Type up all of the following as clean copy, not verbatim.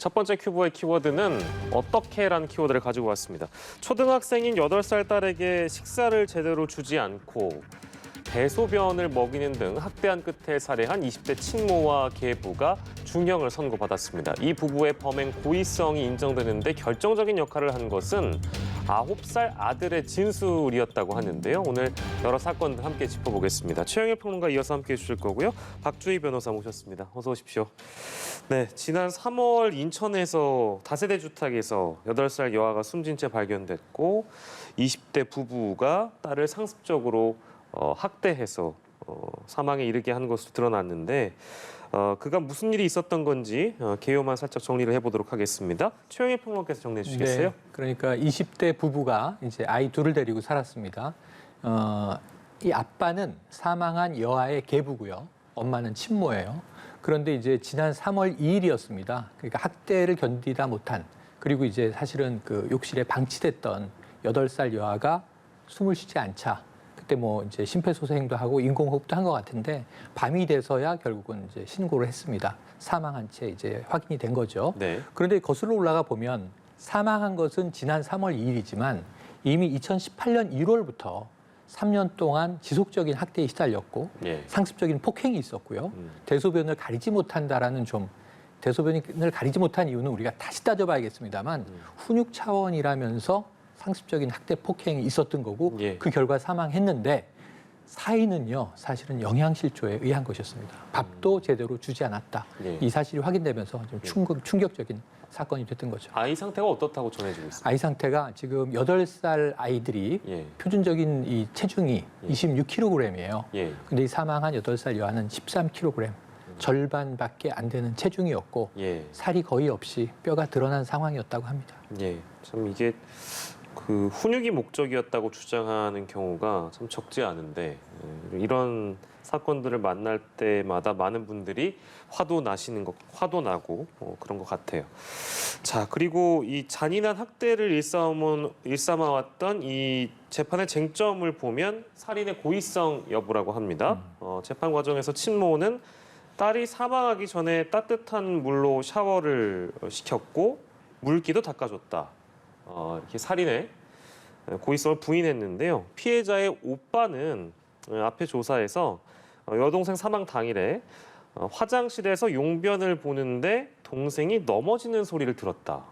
첫 번째 큐브의 키워드는 어떻게라는 키워드를 가지고 왔습니다. 초등학생인 8살 딸에게 식사를 제대로 주지 않고 대소변을 먹이는 등 학대한 끝에 살해한 20대 친모와 계부가 중형을 선고받았습니다. 이 부부의 범행 고의성이 인정되는데 결정적인 역할을 한 것은 9살 아들의 진술이었다고 하는데요. 오늘 여러 사건들 함께 짚어보겠습니다. 최영일 평론가 이어서 함께해 주실 거고요. 박주희 변호사 모셨습니다. 어서 오십시오. 네, 지난 3월 인천에서 다세대 주택에서 8살 여아가 숨진 채 발견됐고 20대 부부가 딸을 상습적으로 학대해서 사망에 이르게 한 것으로 드러났는데 그간 무슨 일이 있었던 건지 개요만 살짝 정리를 해보도록 하겠습니다. 최영일 평론가께서 정리해 주시겠어요? 네, 그러니까 20대 부부가 이제 아이 둘을 데리고 살았습니다. 이 아빠는 사망한 여아의 계부고요. 엄마는 친모예요. 그런데 이제 지난 3월 2일이었습니다. 그러니까 학대를 견디다 못한 그리고 이제 사실은 그 욕실에 방치됐던 8살 여아가 숨을 쉬지 않자 그때 뭐 이제 심폐소생도 하고 인공호흡도 한 것 같은데 밤이 돼서야 결국은 이제 신고를 했습니다. 사망한 채 이제 확인이 된 거죠. 네. 그런데 거슬러 올라가 보면 사망한 것은 지난 3월 2일이지만 이미 2018년 1월부터 3년 동안 지속적인 학대에 시달렸고 예. 상습적인 폭행이 있었고요. 대소변을 가리지 못한다라는 좀 대소변을 가리지 못한 이유는 우리가 다시 따져봐야겠습니다만 훈육 차원이라면서 상습적인 학대 폭행이 있었던 거고 예. 그 결과 사망했는데 사인은요 사실은 영양실조에 의한 것이었습니다. 밥도 제대로 주지 않았다. 예. 이 사실이 확인되면서 좀 충격적인 사건이 됐던 거죠. 아이 상태가 어떻다고 전해지고 있습니까? 아이 상태가 지금 8살 아이들이 예. 표준적인 이 체중이 26kg이에요. 예. 근데 이 사망한 8살 여아는 13kg, 절반밖에 안 되는 체중이었고 예. 살이 거의 없이 뼈가 드러난 상황이었다고 합니다. 예. 참 이게 그 훈육이 목적이었다고 주장하는 경우가 참 적지 않은데 이런 사건들을 만날 때마다 많은 분들이 화도 나고 그런 것 같아요. 자, 그리고 이 잔인한 학대를 일삼아왔던 이 재판의 쟁점을 보면 살인의 고의성 여부라고 합니다. 재판 과정에서 친모는 딸이 사망하기 전에 따뜻한 물로 샤워를 시켰고 물기도 닦아줬다. 이렇게 살인의 고의성을 부인했는데요. 피해자의 오빠는 앞에 조사에서 여동생 사망 당일에 화장실에서 용변을 보는데 동생이 넘어지는 소리를 들었다.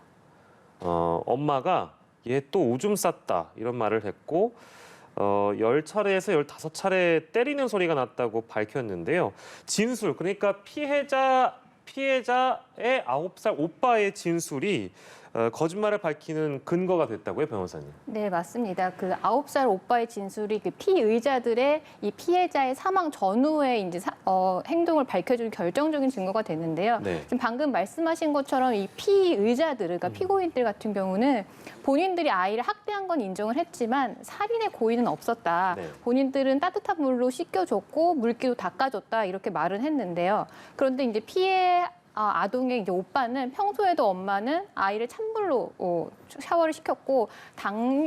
엄마가 얘 또 오줌 쌌다 이런 말을 했고 10차례에서 15차례 때리는 소리가 났다고 밝혔는데요. 진술, 그러니까 피해자의 9살 오빠의 진술이 거짓말을 밝히는 근거가 됐다고요, 변호사님? 네, 맞습니다. 그 9살 오빠의 진술이 그 피의자들의 이 피해자의 사망 전후에 이제 행동을 밝혀주는 결정적인 증거가 됐는데요. 네. 지금 방금 말씀하신 것처럼 이 피의자들, 그러니까 피고인들 같은 경우는 본인들이 아이를 학대한 건 인정을 했지만 살인의 고의는 없었다. 네. 본인들은 따뜻한 물로 씻겨줬고 물기도 닦아줬다 이렇게 말은 했는데요. 그런데 이제 아동의 이제 오빠는 평소에도 엄마는 아이를 찬물로 샤워를 시켰고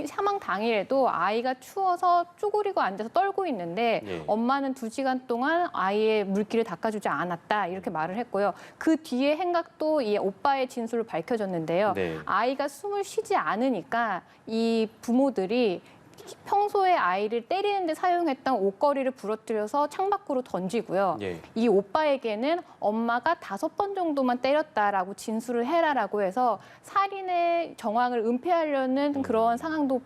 사망 당일에도 아이가 추워서 쭈그리고 앉아서 떨고 있는데 네. 엄마는 2시간 동안 아이의 물기를 닦아주지 않았다 이렇게 말을 했고요. 그 뒤에 행각도 이 오빠의 진술을 밝혀졌는데요. 네. 아이가 숨을 쉬지 않으니까 이 부모들이 평소에 아이를 때리는데 사용했던 옷걸이를 부러뜨려서 창밖으로 던지고요. 예. 이 오빠에게는 엄마가 5번 정도만 때렸다라고 진술을 해라라고 해서 살인의 정황을 은폐하려는 그런 상황도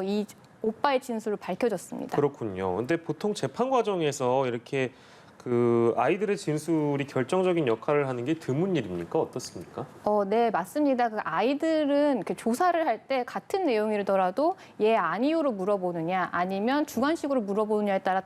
이 오빠의 진술을 밝혀졌습니다. 그렇군요. 근데 보통 재판 과정에서 이렇게 그 아이들의 진술이 결정적인 역할을 하는 게 드문 일입니까? 어떻습니까? 네, 맞습니다. 그 아이들은 이렇게 조사를 할 때 같은 내용이더라도 예, 아니요로 물어보느냐 아니면 주관식으로 물어보느냐에 따라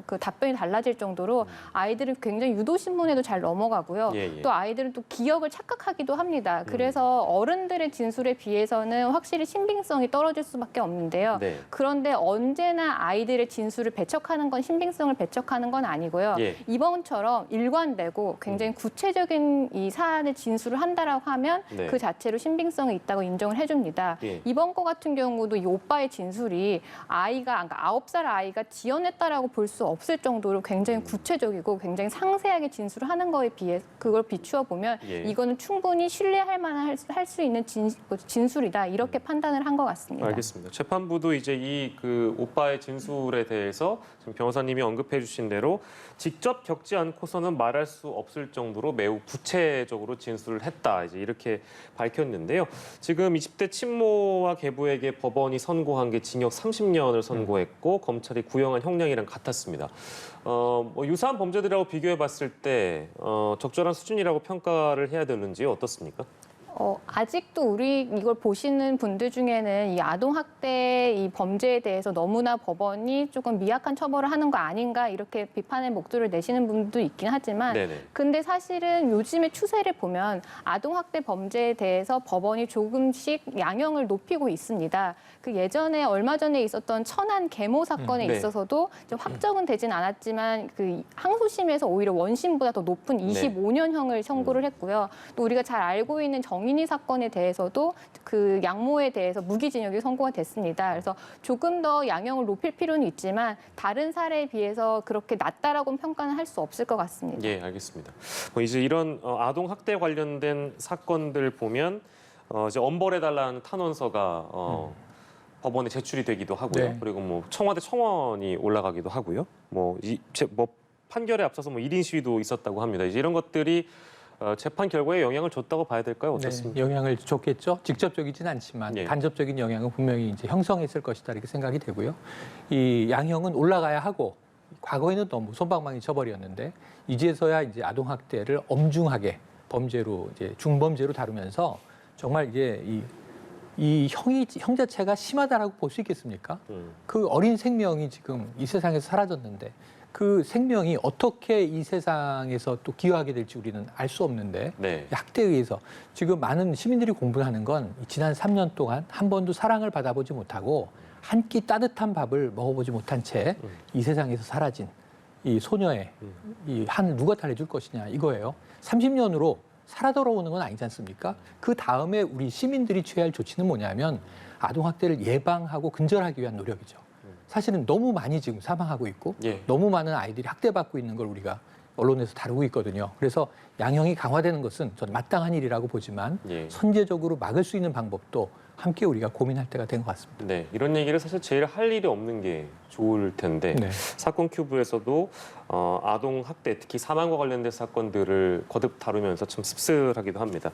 그 답변이 달라질 정도로 아이들은 굉장히 유도신문에도 잘 넘어가고요. 예, 예. 또 아이들은 또 기억을 착각하기도 합니다. 그래서 어른들의 진술에 비해서는 확실히 신빙성이 떨어질 수밖에 없는데요. 네. 그런데 언제나 아이들의 진술을 배척하는 건 신빙성을 배척하는 건 아니고요. 예. 이번처럼 일관되고 굉장히 구체적인 이 사안의 진술을 한다라고 하면 네. 그 자체로 신빙성이 있다고 인정을 해줍니다. 예. 이번 거 같은 경우도 이 오빠의 진술이 아이가 그러니까 9살 아이가 지어냈다라고 볼 수 없을 정도로 굉장히 구체적이고 굉장히 상세하게 진술을 하는 거에 비해 그걸 비추어 보면 예. 이거는 충분히 신뢰할 만한 할 수 있는 진술이다 이렇게 판단을 한 것 같습니다. 알겠습니다. 재판부도 이제 이 그 오빠의 진술에 대해서 지금 변호사님이 언급해 주신 대로 직접 겪지 않고서는 말할 수 없을 정도로 매우 구체적으로 진술을 했다. 이제 이렇게 밝혔는데요. 지금 20대 친모와 계부에게 법원이 선고한 게 징역 30년을 선고했고 검찰이 구형한 형량이랑 같았습니다. 뭐 유사한 범죄들하고 비교해 봤을 때 적절한 수준이라고 평가를 해야 되는지 어떻습니까? 아직도 우리 이걸 보시는 분들 중에는 이 아동학대 이 범죄에 대해서 너무나 법원이 조금 미약한 처벌을 하는 거 아닌가 이렇게 비판의 목소리를 내시는 분도 있긴 하지만 네네. 근데 사실은 요즘의 추세를 보면 아동학대 범죄에 대해서 법원이 조금씩 양형을 높이고 있습니다. 그 예전에 얼마 전에 있었던 천안 계모 사건에 네. 있어서도 이제 확정은 되진 않았지만 그 항소심에서 오히려 원심보다 더 높은 25년형을 선고를 했고요. 또 우리가 잘 알고 있는 정인이 사건에 대해서도 그 양모에 대해서 무기징역이 선고가 됐습니다. 그래서 조금 더 양형을 높일 필요는 있지만 다른 사례에 비해서 그렇게 낮다라고는 평가는 할 수 없을 것 같습니다. 예, 알겠습니다. 이제 이런 아동 학대 관련된 사건들 보면 이제 엄벌해달라는 탄원서가 법원에 제출이 되기도 하고요. 네. 그리고 뭐 청와대 청원이 올라가기도 하고요. 뭐 판결에 앞서서 뭐 1인 시위도 있었다고 합니다. 이제 이런 것들이 재판 결과에 영향을 줬다고 봐야 될까요? 어떻습니까? 네, 영향을 줬겠죠. 직접적이진 않지만 예. 간접적인 영향은 분명히 이제 형성했을 것이다 이렇게 생각이 되고요. 이 양형은 올라가야 하고 과거에는 너무 솜방망이 처벌이었는데 이제서야 이제 아동 학대를 엄중하게 범죄로 이제 중범죄로 다루면서 정말 이제 이 형 자체가 심하다라고 볼 수 있겠습니까? 그 어린 생명이 지금 이 세상에서 사라졌는데 그 생명이 어떻게 이 세상에서 또 기여하게 될지 우리는 알 수 없는데 네. 학대에 의해서 지금 많은 시민들이 공부하는 건 지난 3년 동안 한 번도 사랑을 받아보지 못하고 한 끼 따뜻한 밥을 먹어보지 못한 채 이 세상에서 사라진 이 소녀의 이 한 누가 달래줄 것이냐 이거예요. 30년으로 살아 돌아오는 건 아니지 않습니까? 그 다음에 우리 시민들이 취해야 할 조치는 뭐냐면 아동학대를 예방하고 근절하기 위한 노력이죠. 사실은 너무 많이 지금 사망하고 있고 예. 너무 많은 아이들이 학대받고 있는 걸 우리가 언론에서 다루고 있거든요. 그래서 양형이 강화되는 것은 저는 마땅한 일이라고 보지만 예. 선제적으로 막을 수 있는 방법도 함께 우리가 고민할 때가 된 것 같습니다. 네, 이런 얘기를 사실 제일 할 일이 없는 게 좋을 텐데 네. 사건 큐브에서도 아동 학대 특히 사망과 관련된 사건들을 거듭 다루면서 참 씁쓸하기도 합니다.